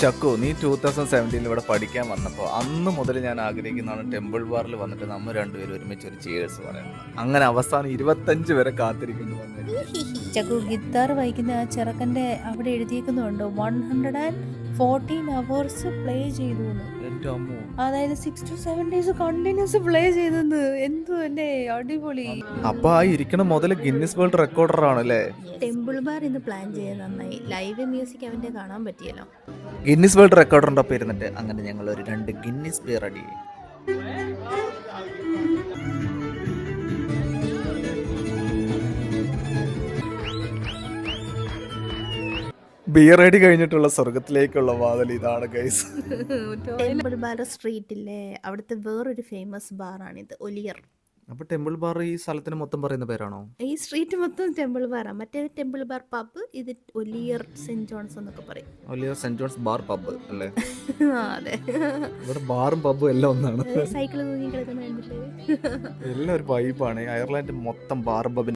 ചക്കു, നീ 2017 ഇവിടെ പഠിക്കാൻ വന്നപ്പോൾ അന്ന് മുതൽ ഞാൻ ആഗ്രഹിക്കുന്നതാണ് ടെമ്പിൾ ബാറിൽ വന്നിട്ട് നമ്മൾ രണ്ടുപേരും ഒരുമിച്ച് ഒരു ചിയേഴ്സ് പറയാം. അങ്ങനെ അവസാനം 25 വരെ കാത്തിരിക്കുന്നു. ചക്കു ഗിത്താർ വായിക്കുന്ന ആ ചെറുക്കൻ്റെ അവിടെ എഴുതിയേക്കുന്നുണ്ടോ 114 hours പ്ലേ ചെയ്തു എന്ന്. എൻ്റെ അമ്മോ, അതായത് 6 to 7 days കണ്ടിന്യൂസ് പ്ലേ ചെയ്തെന്ന്. എന്തോ അല്ലേ അടിപൊളി. അപ്പൊ ആ ഇരിക്കണ മുതൽ ഗിന്നസ് വേൾഡ് റെക്കോർഡർ ആണല്ലേ. ടെമ്പിൾ ബാർ ഇന്ന് പ്ലാൻ ചെയ്ത് നന്നായി. ലൈവ് മ്യൂസിക് അവൻ്റെ കാണാൻ പറ്റിയല്ലോ. ഗിന്നസ് വേൾഡ് റെക്കോർഡറിൻ്റെ ഒപ്പം ഇരുന്നിട്ട് അങ്ങനെ ഞങ്ങൾ ഒരു 2 ഗിന്നസ് ബിയർ അടി. ബിയർ അടി കഴിഞ്ഞിട്ടുള്ള സ്വർഗത്തിലേക്കുള്ള വാതിൽ ഇതാണ് ഗൈസ്. ടെമ്പിൾ ബാർ സ്ട്രീറ്റിലെ അവിടുത്തെ വേറൊരു ഫേമസ് ബാറാണിത്, ഒലിയർ. അപ്പൊ ടെമ്പിൾ ബാർ ഈ സ്ഥലത്തിന് മൊത്തം പറയുന്ന പേരാണോ? ഈ സ്ട്രീറ്റ് മൊത്തം ടെമ്പിൾ ബാറാണ്. മറ്റേത് ടെമ്പിൾ ബാർ പബ്, ഇത് ഒലിയർ സെന്റ് ജോൺസ് എന്നൊക്കെ പറയും. ഒലിയർ സെന്റ് ജോൺസ് ബാർ പബ് അല്ലേ? അതെ, ഇവിടെ ബാറും പബും എല്ലാം ഒന്നാണ്. സൈക്കിൾ തൂങ്ങി കിടക്കുന്ന കണ്ടില്ലേ? എല്ലാം ഒരു വൈബാണ്. അയർലാൻഡ് മൊത്തം ബാറും പബിന്റെ